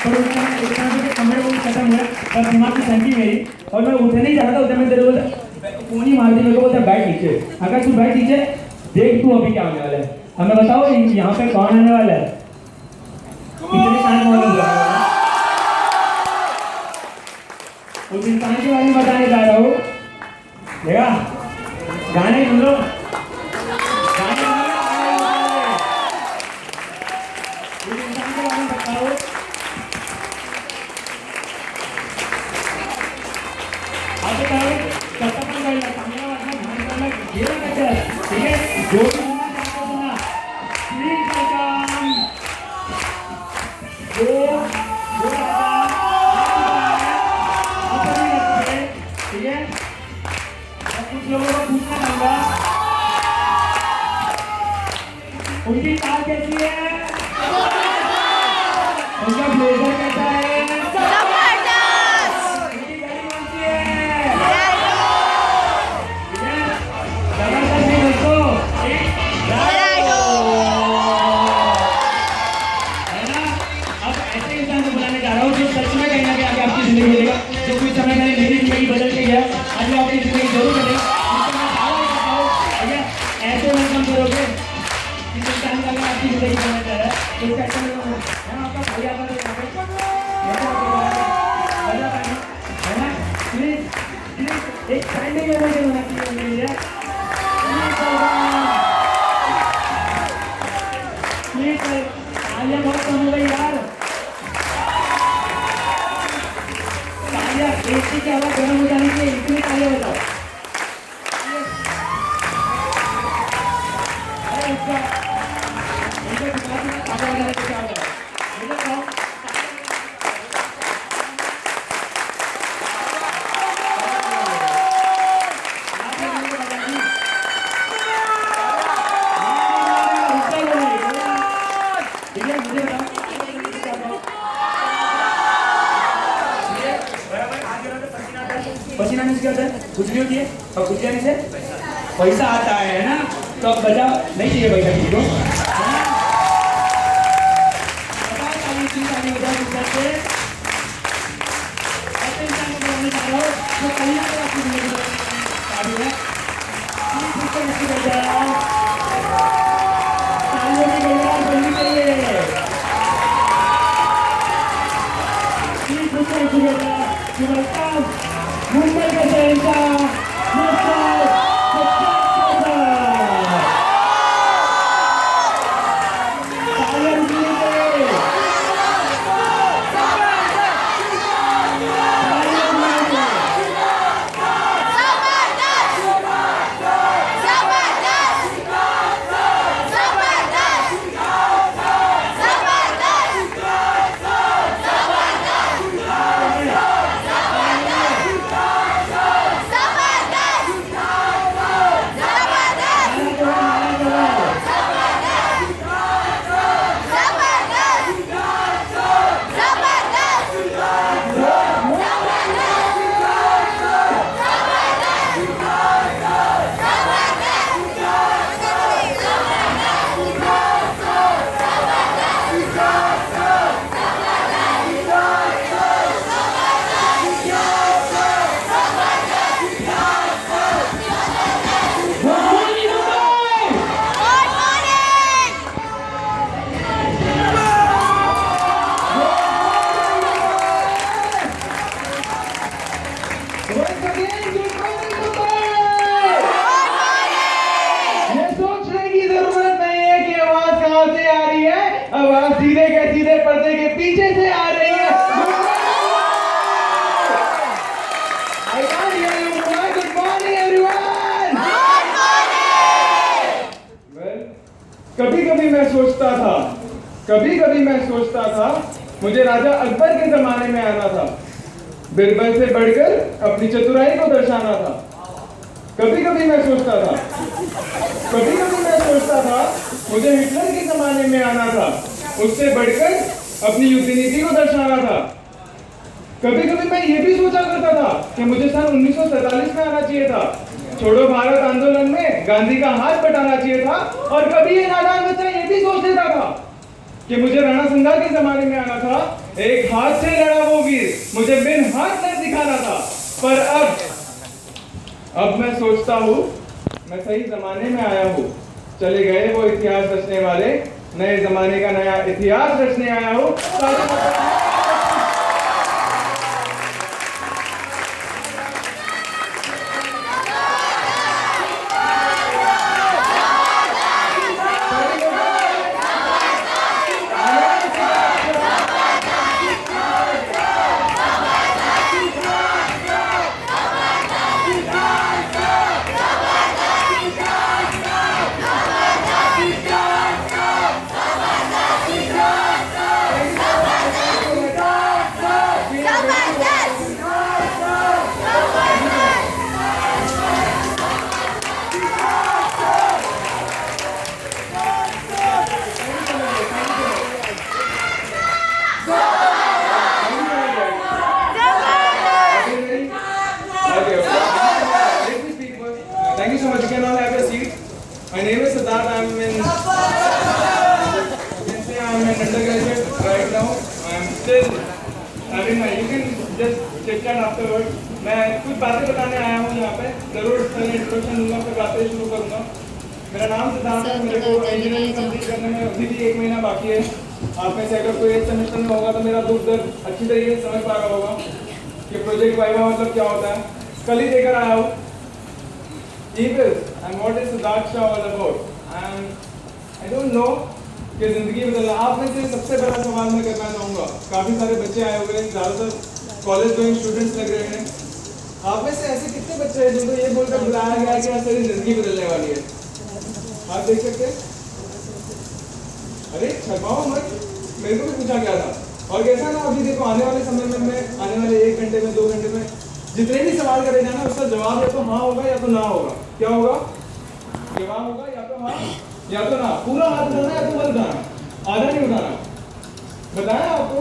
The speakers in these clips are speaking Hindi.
पर उस टाइम एक तरह से कमरे वो खत्म हुआ, बस दिमाग की शांति मेरी, और मैं उठने नहीं चाहता था। उधर मैं तेरे बोलता फोन ही मार दी मेरे को, बोलता बैठ नीचे, अगर तू बैठ नीचे देख तू अभी क्या होने वाला है। हमें बताओ यहाँ पे कौन आने वाला है, कितने शांत माहौल में बुलाया है। उस इंसान के बारे में बताने जा रहा हूँ, देखा गाने सुन लो, गाने सुन लो, उस इंसान के बारे में बताओ। आप बताओ कब तक गए कैमरा वाला ध्यान करना ये ना कर, ठीक है जो भी सुनना चाहते हो सुना, प्लीज वेलकम जो ठीक है। मैं कुछ लोगों को पूछना चाहूंगा उनकी कार कैसी है, उनका ब्लेजर कैसा है, उनकी गाड़ी कौन सी है, ठीक है जबरदस्त नहीं दोस्तों, है ना। अब ऐसे इंसान को बुलाने जा रहा हूँ जो सच में कहीं ना कहीं आगे आपकी जिंदगी मिलेगा, जो कुछ समय मैंने मेरी जिंदगी बदल के गया, आज वो आपकी जिंदगी जरूर बदले। ऐसे वेलकम करोगे जिस इंसान का अगर आपकी जिंदगी बनना चाह रहा है तो उसका अच्छा है ना, आपका भाई आता है ना। प्लीज प्लीज एक स्टैंडिंग ओवेशन होना चाहिए उनके लिए, प्लीज आलिया बहुत कम हो गई यार, तालियां एसी की हवा गर्म हो जानी चाहिए, इतनी तालियां बताओ। पसीना नहीं होता है, कुछ नहीं होती है, और कुछ जाने से पैसा आता है ना, तो अब बजा नहीं चाहिए पैसा किसी को, मुंबई का शहंशाह आवाज सीधे के सीधे पर्दे के पीछे से आ रही है। Good morning everyone. कभी कभी मैं सोचता था मुझे राजा अकबर के जमाने में आना था, बिरबल से बढ़कर अपनी चतुराई को दर्शाना था। कभी कभी मैं सोचता था मुझे हिटलर के जमाने में आना था, उससे बढ़कर अपनी युद्ध नीति को दर्शाना था। कभी कभी मैं ये भी सोचा करता था कि मुझे सन 1947 में आना चाहिए था, छोड़ो भारत आंदोलन में गांधी का हाथ बटाना चाहिए था। और कभी ये नादान बच्चा ये भी सोच लेता था कि मुझे राणा संगा के जमाने में आना था, एक हाथ से लड़ा वो वीर, मुझे बिन हाथ से दिखाना था। पर अब मैं सोचता हूँ मैं सही जमाने में आया हूँ। चले गए वो इतिहास रचने वाले, नए जमाने का नया इतिहास रचने आया हूँ। Thank you so much. You can all have a seat. My name is Siddharth. I'm in undergraduate right now. I'm still having my. You can just chit chat afterwards. मैं कुछ बातें बताने आया हूँ यहाँ पे. जरूर पहले इंट्रोडक्शन दूंगा, फिर बातें शुरू करूँगा. मेरा नाम सिद्धार्थ है. मेरे को इंजीनियरिंग कंप्लीट करने में अभी भी 1 महीना बाकी है. आप में से अगर कोई एक सेमेस्टर में होगा तो मेरा दुख दर्द अच्छी तरीके से समझ पा रहा होगा कि प्रोजेक्ट वाइवा मतलब क्या होता है. कल ही देकर आया हूँ. Evils and what is Siddharth Shah all about? And I don't know कि जिंदगी बदलना. आप में से सबसे बड़ा सवाल मैं करना चाहूँगा. काफ़ी सारे बच्चे आए हुए हैं, ज़्यादातर कॉलेज गोइंग स्टूडेंट्स लग रहे हैं. आप में से ऐसे कितने बच्चे हैं जिनको ये बोलकर बुलाया गया है कि आज तेरी जिंदगी बदलने वाली है? आप देख सकते हैं. अरे शर्माओ मत, मेरे को भी पूछा गया था. और कैसा ना अभी देखो आने वाले समय में आने वाले 1 घंटे में 2 घंटे में जितने भी सवाल करे जाना उसका जवाब या तो हाँ होगा या तो ना होगा. क्या होगा? जवाब होगा या तो हाँ या तो ना. पूरा हाथ उठाना या तो मत उठाना, आधा नहीं उठाना. बताया आपको.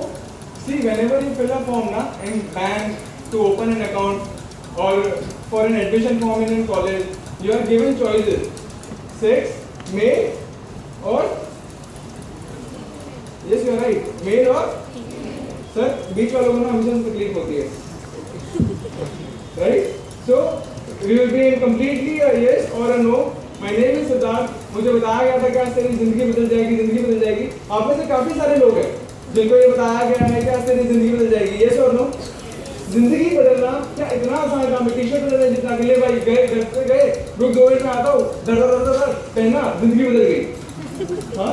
सी whenever you fill a form ना in bank to open an account or for an admission form in college, you are given choices. Sex, male or yes you are right, male or sir बीच वालों को ना हमेशा तकलीफ होती है. Right? So we will be in completely a yes or a no. My name is Siddharth. मुझे बताया गया था कि आज तेरी जिंदगी बदल जाएगी, जिंदगी बदल जाएगी. आप में से काफी सारे लोग हैं जिनको ये बताया गया है कि आज तेरी जिंदगी बदल जाएगी. yes or no? जिंदगी बदलना क्या इतना आसान काम है? टी-शर्ट बदलना जितना के लिए भाई गए घर से गए, रुक 2 मिनट में आता हूँ, दर पहना, जिंदगी बदल गई. हाँ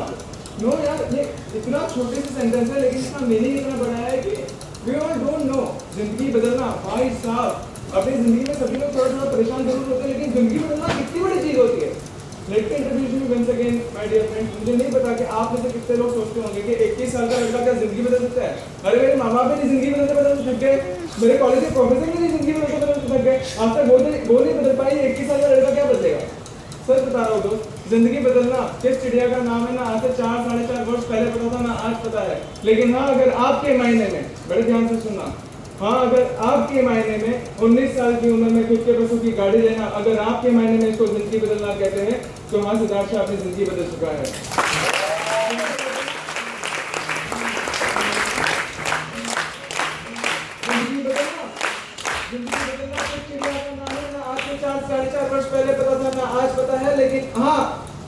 नो यार, ये इतना छोटे से सेंटेंस है लेकिन इसका मीनिंग इतना बड़ा है कि we all don't know. जिंदगी बदलना भाई साहब, अपनी जिंदगी में सभी लोग थोड़ा परेशान जरूर होते हैं लेकिन जिंदगी बदलना कितनी बड़ी चीज होती है. Let me introduce you once again my dear friends. मुझे नहीं पता कि आप में से कितने लोग सोचते होंगे कि 21 साल का लड़का क्या जिंदगी बदल सकता है. अरे मेरे माँ बाप मेरी जिंदगी बदलते थक गए, मेरे कॉलेज के प्रोफेसर मेरी जिंदगी बदलते थक गए, आज तक वो नहीं बदल पाई. 21 साल का लड़का क्या बदलेगा? सच बता रहा हूँ दोस्त, जिंदगी बदलना किस चिड़िया का नाम है ना आज से 4-4.5 वर्ष पहले पता था ना आज पता है. लेकिन हाँ अगर आपके मायने में, बड़े ध्यान से सुनना, हाँ अगर आपके मायने में 19 साल की उम्र में खुद के पैसों की गाड़ी लेना, अगर आपके मायने में इसको जिंदगी बदलना कहते हैं तो हाँ सिद्धार्थ शाह अपनी जिंदगी बदल चुका है. जिंदगी बदलना किस चिड़िया का नाम है ना आज से 4-4.5 वर्ष पहले पता था ना आज पता है. लेकिन हाँ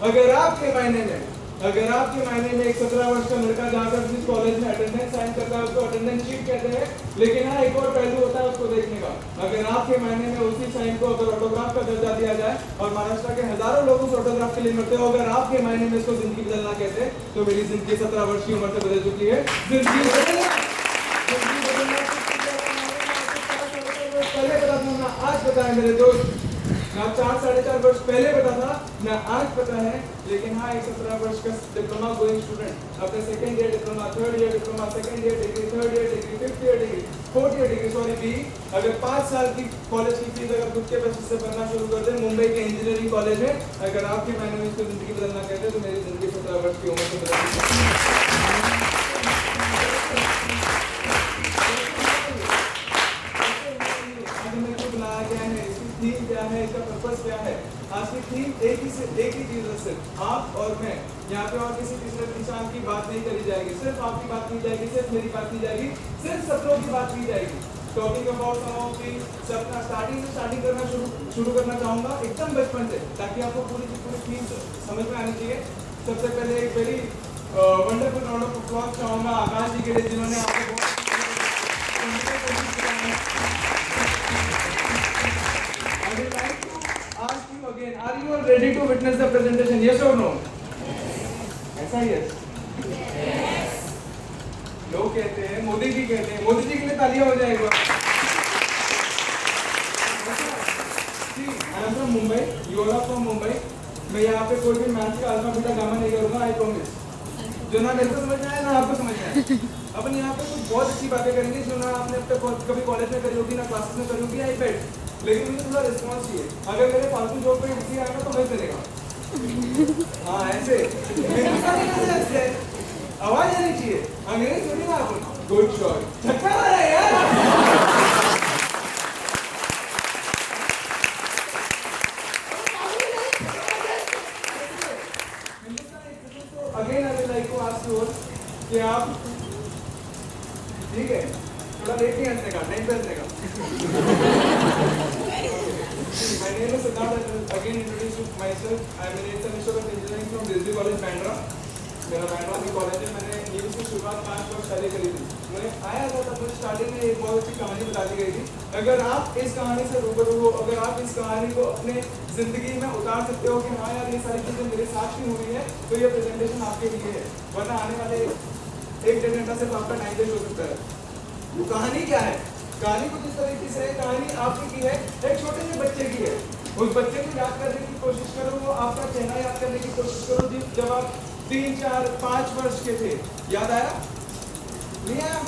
अगर आपके मायने में एक 17 वर्ष का लड़का जाकर जिस कॉलेज में अटेंडेंस साइन करता है उसको अटेंडेंस शीट कहते हैं. लेकिन हाँ एक और पहलू होता है उसको देखने का. अगर आपके मायने में उसी साइन को अगर ऑटोग्राफ का दर्जा दिया जाए और महाराष्ट्र के हजारों लोग उस ऑटोग्राफ के लिए मरते हो, अगर आपके मायने में इसको जिंदगी बदलना कहते हैं तो मेरी जिंदगी 17 वर्ष की उम्र से बदल चुकी है. जिंदगी बदलना पहले पता था ना आज पता है मेरे दोस्त. ना 4-4.5 वर्ष पहले पता था ना आज पता है. लेकिन हाँ एक 17 वर्ष का डिप्लोमा गोइंग स्टूडेंट अपने second year diploma, third year diploma, second year degree, third year degree, fifth year degree, fourth year degree sorry B, अगर 5 साल की कॉलेज की फीस अगर खुद के पैसे से भरना शुरू कर दे मुंबई के इंजीनियरिंग कॉलेज में, अगर आपके मायने में इसको जिंदगी बदलना कहते हैं तो मेरी जिंदगी 17 वर्ष की उम्र से बदल चुकी है. क्या है, इसका पर्पस क्या है? आज की थीम एक ही चीज है, सिर्फ आप और मैं। यहाँ पे और किसी तीसरे इंसान की बात नहीं करी जाएगी, सिर्फ आपकी बात की जाएगी, सिर्फ मेरी बात की जाएगी, सिर्फ सपनों की बात की जाएगी। Talking about some of the सपना स्टार्टिंग करना शुरू करना चाहूँगा एकदम बचपन से, ताकि आपको पूरी की पूरी थीम समझ में आनी चाहिए। सबसे पहले एक very wonderful round of applause चाहूँगा आकाश जी के लिए, जिन्होंने आपको बहुत I would like to ask you again, are you all ready to witness the presentation? Yes or no? ऐसा yes? Yes. लोग कहते हैं, मोदी जी कहते हैं, मोदी जी के लिए तालियां हो जाएगा। See, I am from Mumbai, you all are from Mumbai. मैं यहाँ पे कोई भी मैथ्स का अल्फा बीटा गामा नहीं करूँगा, I promise. जो ना मेरे को समझ में आए ना आपको समझ में आए। अपन यहाँ पे कुछ बहुत अच्छी बातें करेंगे जो ना आपने अब तक कभी कॉलेज में करी होगी, ना क्लासेस में करी होगी, आई बेट। लेकिन मुझे थोड़ा रिस्पॉन्स चाहिए। अगर मेरे फालतू जॉब पे किसी आएगा तो मैं चलेगा। हाँ ऐसे ऐसे आवाज आनी चाहिए। अंग्रेजी सुनिए ना आप, गुड शॉट, छक्का मारा यार। Again I would like to ask you कि आप ठीक है, थोड़ा लेट नहीं हंसने का, नहीं हंसने का। My name is Siddharth. Again introduce myself. I am an 8th semester of engineering from Disney College, Bandra. मेरा बैंड्रा में कॉलेज है। मैंने न्यूज़ की शुरुआत 5 वर्ष पहले करी थी। मैं आया था तब मुझे स्टार्टिंग में एक बहुत अच्छी कहानी बता दी गई थी। अगर आप इस कहानी से रूबरू हो, अगर आप इस कहानी को अपने जिंदगी में उतार सकते हो कि हाँ यार ये सारी चीज़ें मेरे साथ ही हुई है, तो ये प्रेजेंटेशन आपके लिए है। वरना आने वाले 1-1.5 घंटा सिर्फ आपका टाइम वेस्ट हो सकता है। वो कहानी क्या है? कहानी कुछ इस तरीके से है, कहानी आपकी की है, एक छोटे से बच्चे की है। उस बच्चे को याद करने की कोशिश करो, वो आपका चेहरा याद करने की कोशिश करो जब आप 3, 4, 5 वर्ष के थे। याद आया? नहीं आया?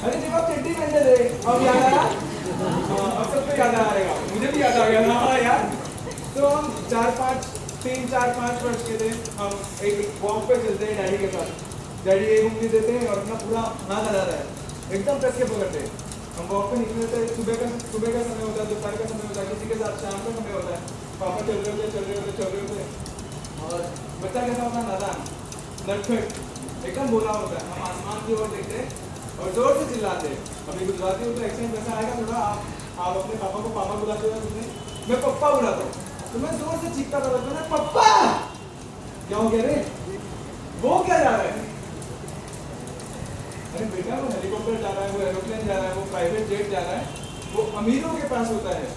अरे जब आप चड्डी पहनते थे, अब याद आया? अब सबको याद आ रहेगा, मुझे भी याद आ गया था यार। तो हम 3, 4, 5 वर्ष के थे। हम एक वॉक पे चलते हैं डैडी के साथ। डैडी एक उंगली देते हैं और अपना पूरा हाथ हला रहा है, एकदम कस के पकड़ते हैं। हम वॉक पे निकले थे, सुबह का समय होता है, दोपहर का समय होता है, किसी के साथ शाम का समय होता है। पापा चल रहे होते और बच्चा कैसा होता है? नादान, नटखट, एकदम बोला होता है। हम आसमान की ओर देखते हैं और जोर से चिल्लाते हैं। अभी गुजराती हो तो एक्सेंट वैसा आएगा थोड़ा। आप अपने पापा को पापा बुलाते हो, मैं पप्पा बुलाता हूँ, तो मैं जोर से चीखता था, पप्पा। क्या हो गया रे? वो क्या जा रहा है? अरे बेटा वो हेलीकॉप्टर जा रहा है, वो एरोप्लेन जा रहा है, वो प्राइवेट जेट जा रहा है, वो अमीरों के पास होता है,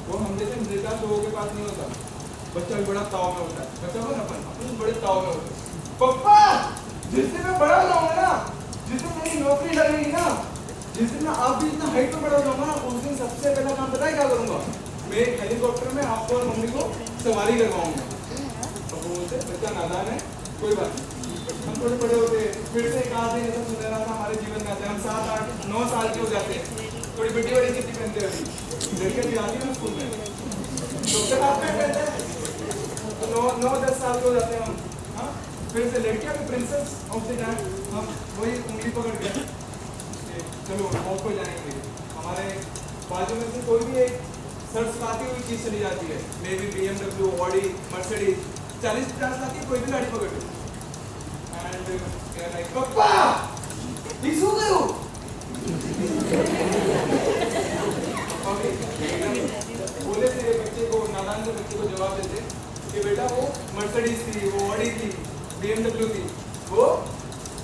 वो हम जैसे मजेदार लोगों के पास नहीं होता। बच्चा भी बड़ा ताव में होता है, बच्चा को अपन बड़े ताव में होता है। पप्पा जिस दिन मैं बड़ा हो जाऊंगा ना, जिस दिन मेरी नौकरी लगेगी ना, जिस दिन मैं आप भी इतना हाइट पे बड़ा हो जाऊंगा ना, उस दिन सबसे पहला काम पता है क्या करूंगा? मैं एक हेलीकॉप्टर में आपको और मम्मी को सवारी करवाऊंगा। अब वो बोलते बच्चा नादान है, कोई बात नहीं। हम थोड़े बड़े होते फिर से एक आध दिन ऐसा सुनहरा था हमारे जीवन में आता है। हम 7, 8, 9 साल के हो जाते हैं, थोड़ी बड़ी कितनी पहनते हैं। अभी लड़कियां भी आती है स्कूल में, तो जब आप पहनते हैं तो 9-10 साल के हो जाते हैं हम। हाँ, फिर से लड़कियां भी प्रिंसेस ऑफ द टाइम, हम वही उंगली पकड़ के चलो वॉक पे जाएंगे। हमारे बाजू में से कोई भी एक सरसराती हुई चीज चली जाती है, may be BMW, Audi, Mercedes, 40-50 lakh की कोई भी गाड़ी पकड़ लो एंड लाइक पप्पा ये सो गए हो। ओके, बोले थे बच्चे को, नादान से बच्चे को जवाब देते कि बेटा वो मर्सिडीज थी, वो ऑडी थी, BMW थी, वो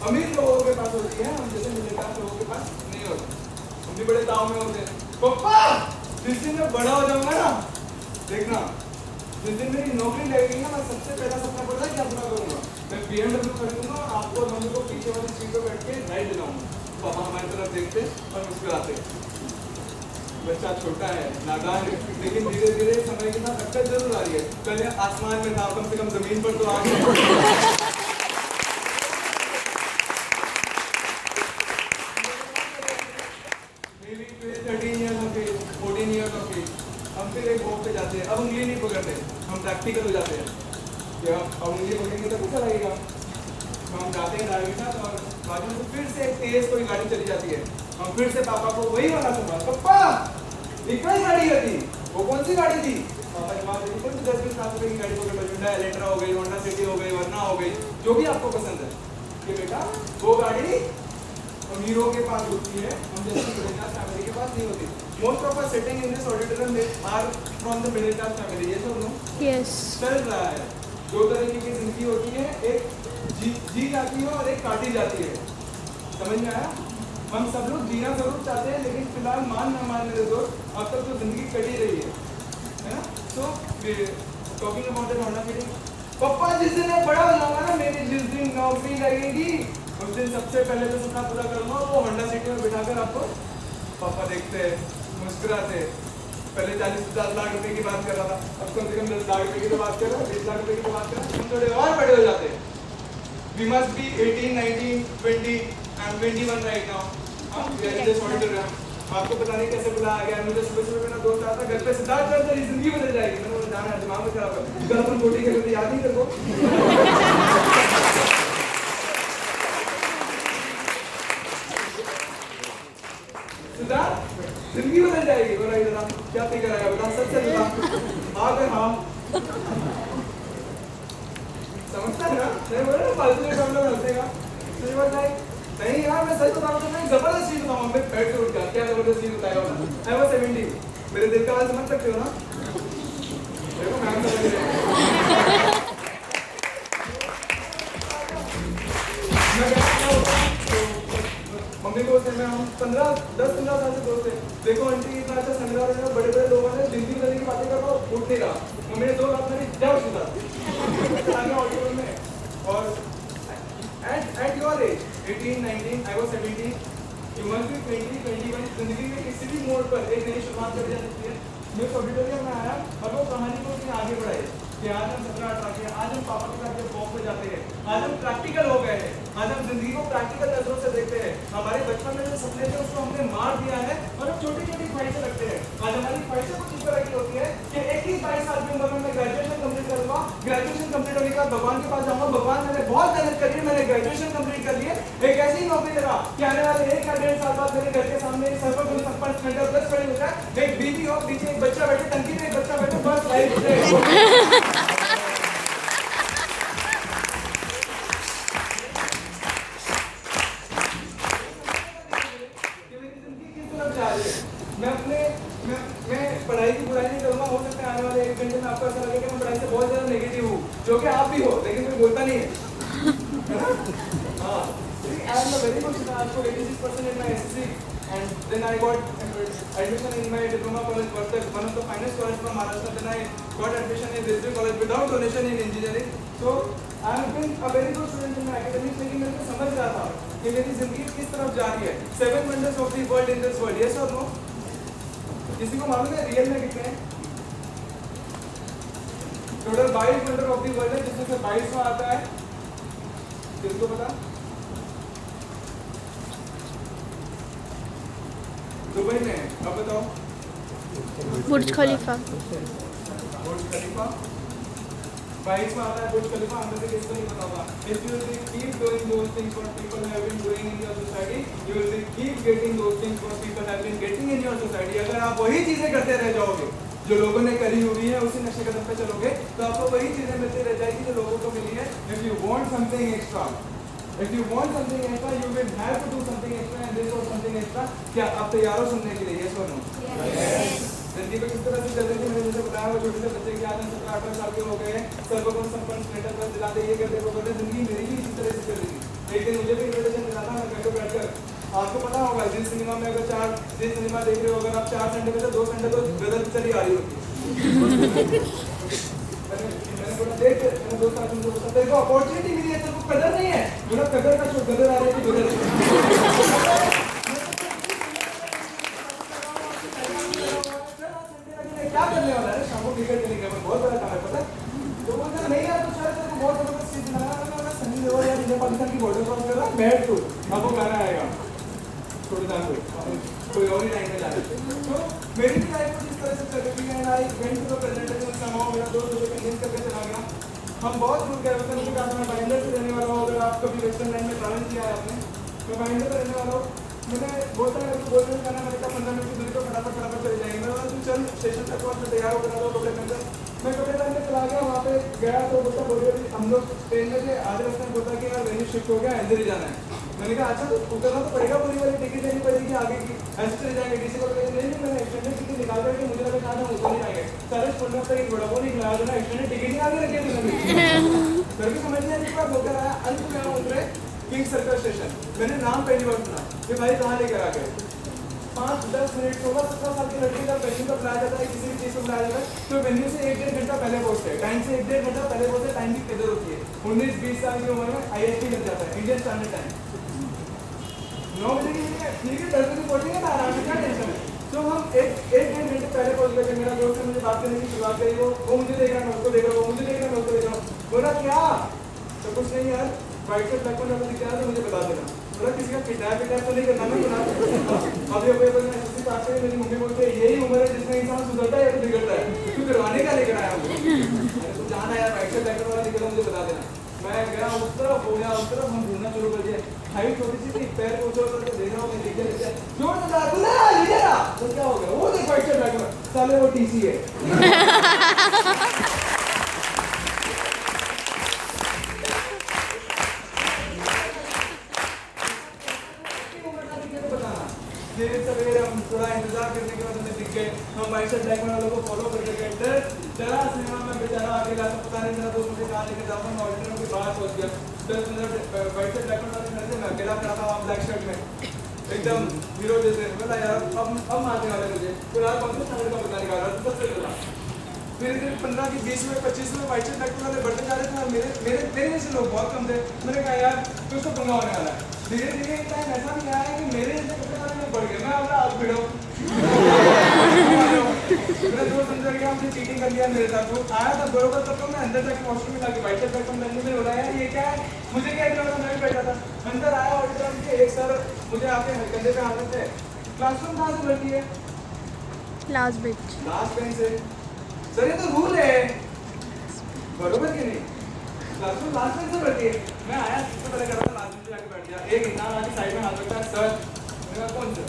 अमीर लोगों के पास होती है, हम जैसे मिडिल क्लास लोगों के पास नहीं होती। हम भी बड़े ताव में होते हैं। पप्पा जिस दिन मैं बड़ा हो जाऊंगा ना, देखना जिस दिन मेरी नौकरी लगेगी ना, मैं सबसे पहला सपना पता है क्या पूरा करूंगा? मैं BMW खरीदूंगा, आपको और मम्मी को पीछे वाली सीट पर बैठ के राइड दिलाऊंगा। पापा हमारी तरफ देखते और मुस्कुराते। बच्चा छोटा है, नादान है, लेकिन धीरे धीरे समय के साथ अक्कल जरूर आ रही है। पहले आसमान में था, कम से कम जमीन पर तो आ गया। हम फिर एक वॉक पे जाते हैं, अब उंगली नहीं पकड़ते, हम प्रैक्टिकल हो जाते हैं कि अब उंगली पकड़ेंगे तो कैसा लगेगा। तो हम जाते हैं गाड़ी के साथ और बाजू में फिर से एक तेज कोई गाड़ी चली जाती है। फिर से पापा को वही वाला सवाल, पापा इतना ही गाड़ी थी, वो कौन सी गाड़ी थी? पापा जवाब देंगे कोई 10-20 लाख रुपए की गाड़ी पकड़ लो, Hyundai Elantra हो गई, Honda City हो गई, वरना हो गई, जो भी आपको पसंद है कि बेटा वो गाड़ी अमीरों के पास होती है, हम जैसे मिडिल क्लास फैमिली के पास नहीं होती। Most of us sitting in this auditorium are from the middle class family, ये सब लोग यस चल रहा है। दो तरीके की जिंदगी होती है, एक जी जाती है और एक काटी जाती है, समझ में आया? हम सब लोग जीना जरूर चाहते हैं, लेकिन फिलहाल मान ना मान मेरे दोस्त, अब तक तो जिंदगी कटी रही है ना? तो talking about the Honda city, पापा जिस दिन मैं बड़ा हो जाऊंगा ना, मेरी जिस दिन नौकरी लगेगी उस दिन सबसे पहले तो सपना पूरा करूंगा, वो होंडा सिटी में बिठाकर आपको पापा देखते हैं मुस्कुराते। पहले 40-50 लाख रुपए की बात कर रहा था, अब कम से कम 10 लाख रुपए की तो बात कर रहा है, 20 लाख रुपए की तो बात कर रहा है, हम थोड़े और बड़े हो जाते हैं। We must be 18, 19, 20 and 21 right now. आपको पता नहीं कैसे बुलाया गया, मुझे सुबह सुबह मेरा दोस्त आता घर पे, सिद्धार्थ सर तेरी जिंदगी बदल जाएगी, मैंने बोला जाना दिमाग में खराब है, कल अपन रोटी खेलते थे, याद नहीं तेरे को? सिद्धार्थ जिंदगी बदल जाएगी, बोला इधर क्या फिक्र आएगा बता, सच सच बता, अगर हाँ समझता है ना, नहीं बोला ना फालतू में काम लोग हंसते का, सही बात नहीं यार, मैं सच बता रहा हूँ, मैं जबरदस्त चीज बताऊँ, मैं बैठ के उठ गया, क्या जबरदस्त चीज बताया होगा। I was 17, मेरे दिल का हाल समझ सकते हो ना? देखो मैम समझ रहे हैं। मैं क्या होता मम्मी को मैं हम 10-15 साल से दोस्त थे, देखो आंटी इतना अच्छा संग्रह रहे हैं, बड़े बड़े लोगों ने जिंदगी बदलने की बातें कर रहा हूँ, उठ नहीं रहा, मम्मी ने 2 लाख मेरी जाओ सीधा आगे ऑडियो में। और at your age 18, 19, I was 17, you must be 20, 21, जिंदगी में किसी भी मोड़ पर एक नई शुरुआत कर जा सकती है। मैं इस ऑडिटोरियम में आया और वो कहानी को उसने आगे बढ़ाई कि आज हम 17-18 के, आज हम पापा के साथ जब वॉक पे जाते हैं, आज हम प्रैक्टिकल हो गए हैं, आज हम जिंदगी को प्रैक्टिकल नजरों से देखते हैं, हमारे बचपन में जो सपने थे उसको हमने मार दिया है और अब छोटी छोटी ख्वाहिशें रखते हैं। आज हमारी ख्वाहिशें कुछ इस तरह की होती है कि 21-22 साल की उम्र में मैं ग्रेजुएशन कंप्लीट करूंगा, ग्रेजुएशन कंप्लीट होने के बाद भगवान के पास जाऊंगा, भगवान मैंने बहुत मेहनत करी है, मैंने ग्रेजुएशन कंप्लीट कर लिए, एक ऐसी नौकरी लगा कि आने वाले 1 या 1.5 साल बाद मेरे घर के सामने सरपंच प्लस खड़ी हो जाए, एक बीवी हो, पीछे एक बच्चा बैठे, टंकी में एक बच्चा बैठे, बस लाइफ मैं पढ़ाई की बुराई नहीं करूंगा, हो सकता है आने वाले 1 घंटे में आपको ऐसा लगे कि मैं पढ़ाई से बहुत ज्यादा नेगेटिव हूँ, जो कि आप भी हो, लेकिन कोई बोलता नहीं है ना? हाँ, I am a very good student. I scored 86% in my SSC, and then I got admission in my diploma college, one of the finest colleges from Maharashtra. Then I got admission in Rizvi College without donation in engineering. So I have been a very good student in my academics. लेकिन मेरे को समझ रहा था कि मेरी जिंदगी किस तरफ जा रही है। 7 wonders of the world in this world. Yes or no? किसी को मालूम है रियल में कितने हैं? Total 22 wonder of the world है, जिसमें से 22वां आता है, किसको पता? दुबई में है, अब बताओ। बुर्ज खलीफा। बुर्ज खलीफा 22वां आता है, बुर्ज खलीफा, हम में से किसको नहीं पता होगा? If you will keep doing those things what people have been doing in your society, you will keep getting those things what people have been getting in your society. अगर आप वही चीजें करते रह जाओगे जो लोगों ने करी हुई है, उसी नशे कदम पे चलोगे, तो आपको वही चीजें मिलती रह जाएगी जो लोगों को मिली है। If you want something extra, if you want something extra, you will have to do something extra, and this was something extra. क्या आप तैयार हो सुनने के लिए? Yes or no? Yes. जिंदगी को किस तरह से चल रही थी, मैंने जैसे बताया, वो छोटे से बच्चे की आज 17-18 साल के हो गए हैं, सर्वगुण संपन्न स्प्लेंडर बस दिलाते, ये करते वो करते, जिंदगी मेरी भी इसी तरह से चल रही थी। एक दिन मुझे भी इन्विटेशन मिला था, मैं घर पे बैठकर, आपको पता होगा जिस सिनेमा में अगर जिस सिनेमा देख रहे हो, अगर आप 4 घंटे में से 2 घंटे तो गदर पिक्चर ही आ रही होती है। मैंने बोला देख, मैंने दोस्त आज मुझे बोला तेरे को अपॉर्चुनिटी मिली है, तेरे को कदर नहीं है, बोला कदर का छोड़, गदर आ रही है, गदर क्या करने वाला है, शाम को क्रिकेट खेलने का बहुत बड़ा काम है, पता है? तो बोलते नहीं यार, तो शायद तेरे को बहुत जबरदस्त चीज लगा, सनी देओल यार इंडिया पाकिस्तान की बॉर्डर क्रॉस कर रहा है, बैठ तू, अब वो गाना आएगा थोड़ी देर कोई और ही टाइम में जा रहे थे। तो मेरी भी लाइफ में इस तरह से चल रही है, I went to the presentation समाओ, मेरा दोस्त मुझे कन्विंस करके चला गया, हम बहुत दूर गए, उसने मुझे कहा मैं बाइंडर से रहने वाला हूँ, अगर आप कभी वेस्टर्न लाइन में ट्रैवल किया है आपने, मैं बाइंडर से रहने वाला हूँ, मैंने बोलता है बोलने का मैंने कहा 15 मिनट की दूरी को फटाफट चले जाएंगे, मैं तू चल स्टेशन तक पहुंच, मैं तैयार होकर आता हूँ कपड़े पहनकर, मैं कपड़े पहन के चला गया, वहाँ पे गया तो बोलता बोलिए हम लोग ट्रेन में थे, आधे रास्ते में बोलता कि यार वेन्यू शिफ्ट हो गया, अंदर ही जाना है। मैंने कहा अच्छा तो उतरना तो पड़ेगा, पूरी वाली टिकट लेनी पड़ेगी आगे की, ऐसे चले जाएंगे डीसी को नहीं, मैंने एक्सटेंडेड टिकट निकाल करके मुझे लगा था उतर नहीं जाएंगे, सारे स्टूडेंट तक एक बड़ा वो नहीं खिलाया था, एक्सटेंडेड टिकट नहीं आगे रखे थे, फिर भी समझ नहीं आया बोलकर आया। अंत में उतरे किंग सर्कल स्टेशन, मैंने नाम पहली बार सुना कि भाई कहाँ लेकर आ गए। 5-10 मिनट 16-17 साल के लड़के का वेन्यू का बुलाया जाता है, किसी भी चीज़ को बुलाया जाता है तो वेन्यू से 1-1.5 घंटा पहले पहुंचते हैं, टाइम से 1-1.5 घंटा पहले पहुंचते, टाइम की कदर होती है। 19-20 साल की उम्र में IST लग जाता है, इंडियन स्टैंडर्ड टाइम 9 बजे की ठीक है, 10 बजे पहुंचेंगे ना आराम से, क्या टेंशन है। तो हम 1-1.5 घंटे पहले पहुंच गए। मेरा दोस्त ने मुझे बात करने की शुरुआत करी, वो मुझे देख रहा, मैं उसको देख रहा हूँ, वो मुझे देख रहा, मैं उसको देख रहा हूँ। बोला क्या तो कुछ नहीं यार, व्हाइट शर्ट ब्लैक पैंट दिख रहा है तो मुझे बता देना। बोला किसी का किडनैप तो नहीं करना, मैं बता अभी मैं बात करी, मेरी मम्मी बोलते यही उम्र है जिसमें इंसान सुधरता है या तो बिगड़ता है, तू करवाने का लेकर आया हूँ, तो जाना यार व्हाइट शर्ट ब्लैक पैंट वाला दिख रहा मुझे बता देना। मैं गया उस तरफ, हो गया उस तरफ, हम घूमना शुरू कर दिया। हाइट छोटी सी थी, पैर को ऊंचा करके देख रहा हूँ, मैं नीचे जोर से जा तू ना नीचे ना, तो क्या हो गया, वो देख व्हाइट शर्ट ब्लैक पैंट, साले वो टीसी है। देर सवेरे हम थोड़ा इंतजार करने के बाद हमें दिख गए, हम व्हाइट शर्ट ब्लैक वालों को फॉलो करके गए। डरा सिनेमा में बेचारा आगे जाता, पता नहीं मेरा दोस्त मुझे कहाँ लेके जाता, मैं ऑडिटोरियम के बाहर पहुंच गया। 10 मिनट व्हाइट शर्ट ब्लैक वाले मेरे से मैं अकेला खड़ा था ब्लैक शर्ट में, एकदम हीरो जैसे। बोला यार अब मारने वाले मुझे, तो यार कौन सा स्टैंडर्ड का पता निकाल रहा था, सबसे पहला फिर 15 की 20 में 25 में व्हाइट शर्ट ब्लैक वाले बढ़ते जा रहे थे, और मेरे जैसे लोग बहुत कम थे। मैंने कहा यार कुछ तो पंगा होने वाला है। धीरे धीरे एक टाइम ऐसा भी आया है कि मेरे जैसे कपड़े वाले में बढ़ गए, मैं अपना हाथ भिड़ो मेरा दोस्त अंदर गया, हमने चीटिंग कर लिया मेरे साथ। वो आया था बरोबर तब तो मैं अंदर जाके वॉशरूम में जाके व्हाइट शर्ट ब्लैक पैंट में बोला यार ये क्या है, मुझे क्या इतना मैं भी बैठा था। अंदर आया ऑडिटोरियम के, एक सर मुझे आके कंधे पे हाथ रखते, क्लासरूम कहाँ से बैठी है, लास्ट बेंच। लास्ट बेंच से। सर ये तो रूल है, बरोबर कि नहीं, क्लासरूम लास्ट बेंच से बैठी है। मैं आया सबसे पहले कर रहा था, लास्ट बेंच पे जाके बैठ गया। एक इंसान आके साइड में हाथ रखता है, सर मैंने कहा कौन सर,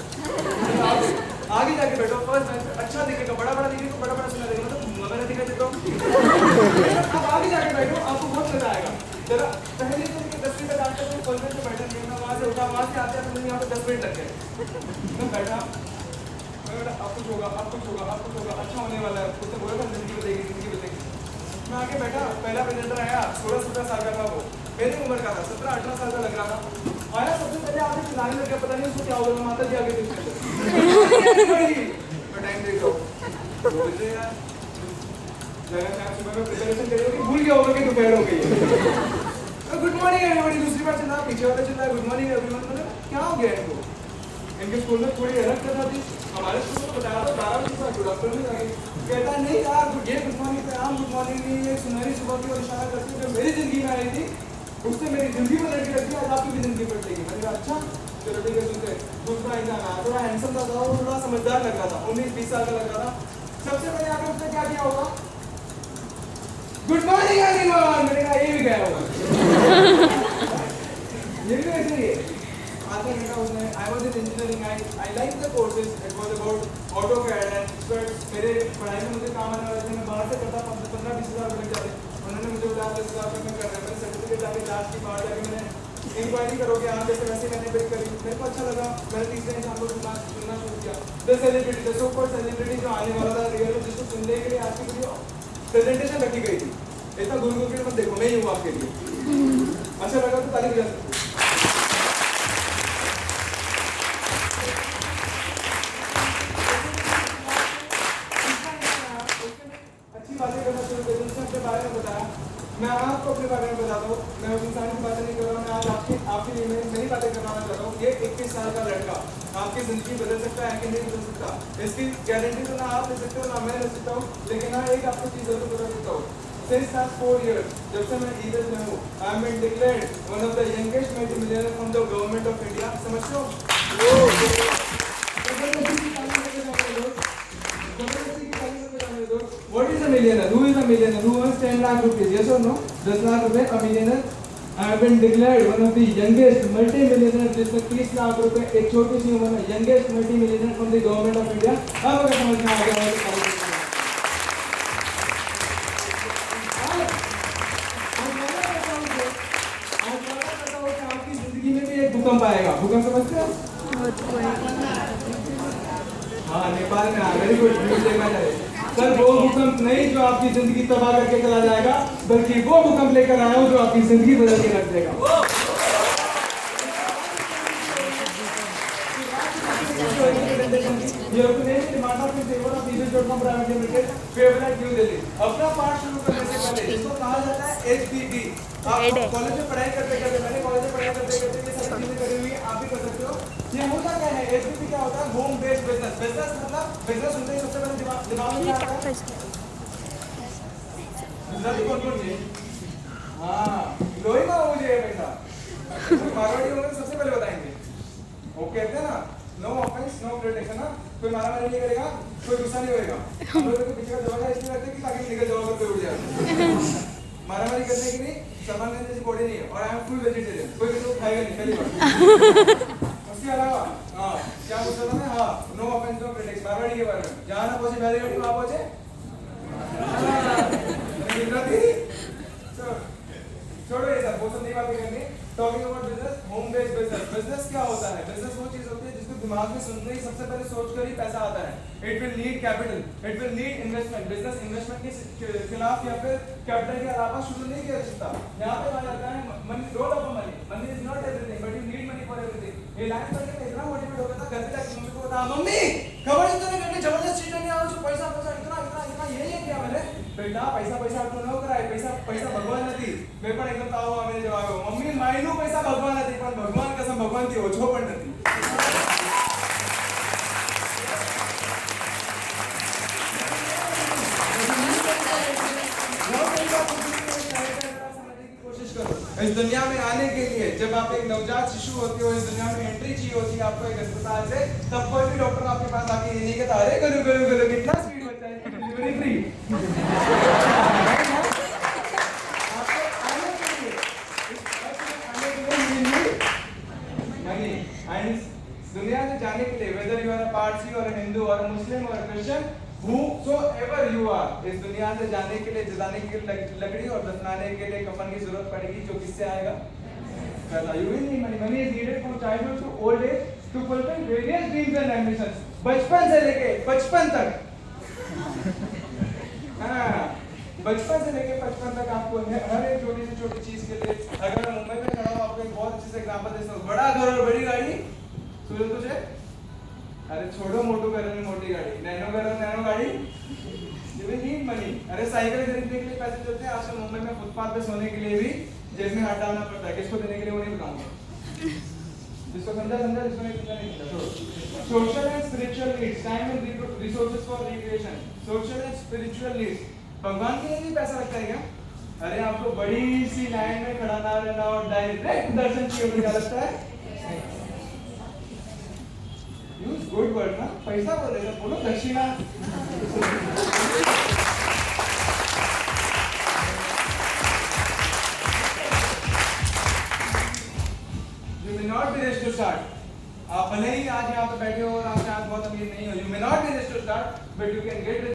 आगे जाके बैठो, फर्स्ट बेंच पे, अच्छा दिखेगा, बड़ा बड़ा दिखेगा, बड़ा बड़ा सुना देगा, मतलब मैंने दिखा देता हूँ। अब आगे जाके बैठो, आपको बहुत मजा आएगा। जरा पहले दिन के 10 मिनट आते थे, फर्स्ट बेंच पे बैठा नहीं, मैं वहाँ से उठा, वहाँ से आते हैं यहाँ पे 10 मिनट लग गए। मैं बैठा, अब कुछ होगा, अब कुछ होगा, अब कुछ होगा, अच्छा होने वाला है, उसने बोला था जिंदगी बदलेगी, जिंदगी बदलेगी। मैं आके बैठा, पहला प्रेजेंटर आया, 16-17 साल का था वो, मेरी उम्र का था, 17-18 साल का लग रहा था। आया सबसे पहले आगे चिल्लाने लग गया, पता नहीं उसको क्या हो गया, माता जी आगे थे उसके अंदर। मैं टाइम देख रहा हूँ, बोलते यार शायद सुबह में प्रिपरेशन कर रही होगी, भूल गया होगा कि दोपहर हो गई है। गुड मॉर्निंग एवरीबॉडी, दूसरी बार चिल्ला, पीछे वाला चिल्ला गुड मॉर्निंग एवरीवन, मतलब क्या हो गया इनको, इनके स्कूल में थोड़ी अलग करना थी। हमारे स्कूल में बताया था 12 बजे तक डॉक्टर में जाके कहता नहीं यार ये गुड मॉर्निंग पे आम गुड मॉर्निंग नहीं, ये सुनहरी सुबह की ओर इशारा करती है जो मेरी जिंदगी में आई थी, उससे मेरी जिंदगी बदल के रखी, आज आपकी भी जिंदगी बदलेगी। मैंने कहा अच्छा चलो ठीक है सुनते। दूसरा इंसान आया, थोड़ा हैंडसम था, वो थोड़ा समझदार लग रहा था, 19-20 साल का लग रहा था। सबसे पहले आकर उसने क्या किया होगा, गुड मॉर्निंग एवरीवन, मैंने कहा ये भी गया होगा, ये भी वैसे ही है। आधा घंटा उसने, I was in engineering, I like the courses, it was about AutoCAD and scripts. मेरे पढ़ाई में मुझे काम आने वाले थे, मैं बाहर से करता 15-20 हज़ार लग जाते। उन्होंने मुझे बताया 10 हज़ार में कर रहा है, मैंने सर्टिफिकेट जाके लास्ट की बाहर जाके मैंने इंक्वायरी करोगे आप जैसे वैसे मैंने बिल करी, मेरे को अच्छा लगा। मैंने तीसरे इंसान को सुनना शुरू किया, the celebrity, the so called celebrity जो आने वाला था रियल में, जिसको सुनने के लिए आज की वीडियो प्रेजेंटेशन रखी गई थी। इतना गुरु के मत देखो, मैं ही हूँ आपके लिए। अच्छा लगा तो तारीफ कर सकते। मैं आपको अपने बारे में बताता हूँ, मैं उस इंसान की बातें नहीं कर रहा हूँ, मैं आज आपके लिए मेरी बातें करवाना चाहता हूँ। ये 21 साल का लड़का आपकी ज़िंदगी बदल सकता है कि नहीं बदल सकता, इसकी गारंटी तो ना आप ले सकते हो ना मैं ले सकता हूँ, लेकिन हाँ एक आपको चीज़ जरूर बता सकता हूँ। Since last 4 years, जब से मैं ईद में हूँ, I am been declared one of the youngest multimillionaire from the government of India. समझते हो? What is a millionaire? Who is a millionaire? Who earns 10 lakh rupees? Yes or no? 10 lakh रुपए a millionaire. I have been declared one of the youngest multi-millionaire, जिसमें 30 लाख रुपए एक छोटी सी उम्र में youngest multi-millionaire from the government of India. अब अगर समझ में आ गया है भूकंप समझते हो? बहुत कोई हाँ, नेपाल में वेरी गुड, देखा जाए सर। वो भूकंप नहीं जो आपकी जिंदगी तबाह करके चला जाएगा, बल्कि वो भूकंप लेकर आया हूँ जो आपकी जिंदगी बदल के रख देगा। अपना पाठ शुरू करने से पहले इसको कहा जाता है HBD। आप कॉलेज में पढ़ाई करते करते, मैंने कॉलेज में पढ़ाई करते करते ये सारी चीजें करी हुई है, आप भी कर सकते हो। ये होता क्या है, HBD क्या होता है? Home based business. बिजनेस मतलब बिजनेस सुनते ही सबसे पहले दिमाग में क्या आता है? बिजनेस कौन कौन चाहिए? हाँ, लोही का हो जाए पैसा। मारवाड़ी होंगे तो सबसे पहले बताएंगे। वो कहते हैं ना, नो ऑफेंस नो क्रिटिक, है ना? कोई मारामारी नहीं करेगा, कोई गुस्सा नहीं होएगा। हम लोग के पीछे का दरवाजा इसलिए रखते हैं कि ताकि निकल जाओ अगर कोई उड़ जाए। मारामारी करने की नहीं, सलमान खान जैसी बॉडी नहीं है, और आई एम फुल वेजिटेरियन। कोई किसी को खाएगा नहीं, पहली बात। उसके अलावा हाँ, क्या पूछता था मैं? हाँ, no offence no critic, Marwari के बारे में। जहाँ ना पहुंचे पहले गाड़ी वहाँ पहुंचे। छोड़ो ये सब, वो सब नहीं बातें करनी। Talking about business, home based business. Business क्या होता है? बिजनेस वो चीज होती है जिसको दिमाग में सुनते ही सबसे पहले सोचकर ही पैसा आता है। It will need capital, it will need investment. Business investment के खिलाफ या फिर कैपिटल के अलावा शुरू नहीं किया जा सकता। यहाँ पे कहा जाता है money, role of money, money is not everything but you need money for everything. ये लाइन पढ़ के मैं इतना मोटिवेट हो गया था, घर पे जाके मम्मी को बताया, मम्मी खबर इतना करके जबरदस्त चीज नहीं आओ जो पैसा पैसा इतना इतना इतना ये किया मैंने। बेटा पैसा पैसा तो न कराय, पैसा पैसा भगवान નથી। मैं पण एकदम ताव आवे जवाब मम्मी मायनो पैसा भगवान નથી, પણ ભગવાન कसम भगवान થી ઓછો પણ નથી। कोशिश करो इस दुनिया में आने के लिए। जब आप एक नवजात शिशु होते हो, इस दुनिया में एंट्री चाहिए होती है आपको एक अस्पताल से, तब कोई भी डॉक्टर आपके पास आके ये नहीं कहता अरे गलू गलू गलू कितना स्पीड बच्चा है, डिलीवरी फ्री। दुनिया से जाने के लिए whether you are a Parsi or a Hindu or a Muslim or a Christian, whosoever you are, इस दुनिया से जाने के लिए जलाने के लिए लकड़ी और दफनाने के लिए कफन की जरूरत पड़ेगी, जो किससे आएगा? You will need money. Money is needed from childhood to old age to fulfill various dreams and ambitions. बचपन से लेके बचपन तक, हाँ, बचपन से लेके 55 तक आपको हर एक छोटी से छोटी चीज के लिए। अगर मैं मुंबई में खड़ा हूँ, आपको एक बहुत अच्छे से एग्जांपल देता हूँ। बड़ा घर और बड़ी गाड़ी सुनो तुझे, अरे छोड़ो मोटू घर में मोटी गाड़ी, नैनो घर और नैनो गाड़ी। You will need money। अरे साइकिल खरीदने के लिए पैसे देते हैं आजकल मुंबई में, फुटपाथ पे सोने के लिए भी जेब में हाथ डालना पड़ता है। किसको देने के लिए वो नहीं बताऊंगा, जिसको समझा समझा, जिसको नहीं समझा नहीं समझा। Social and spiritual needs, time and resources for recreation. Social and spiritual needs, भगवान के लिए भी पैसा लगता है क्या? अरे आपको बड़ी सी लाइन में खड़ा ना रहना और डायरेक्ट दर्शन चाहिए, क्या लगता है? यूज गुड वर्ड ना, पैसा बोल रहे थे, बोलो दक्षिणा। You may not be rich to start। आप भले ही आज यहाँ पे बैठे हो और आपके हाथ बहुत अमीर नहीं हो, you may not be rich to start, but you can get rich।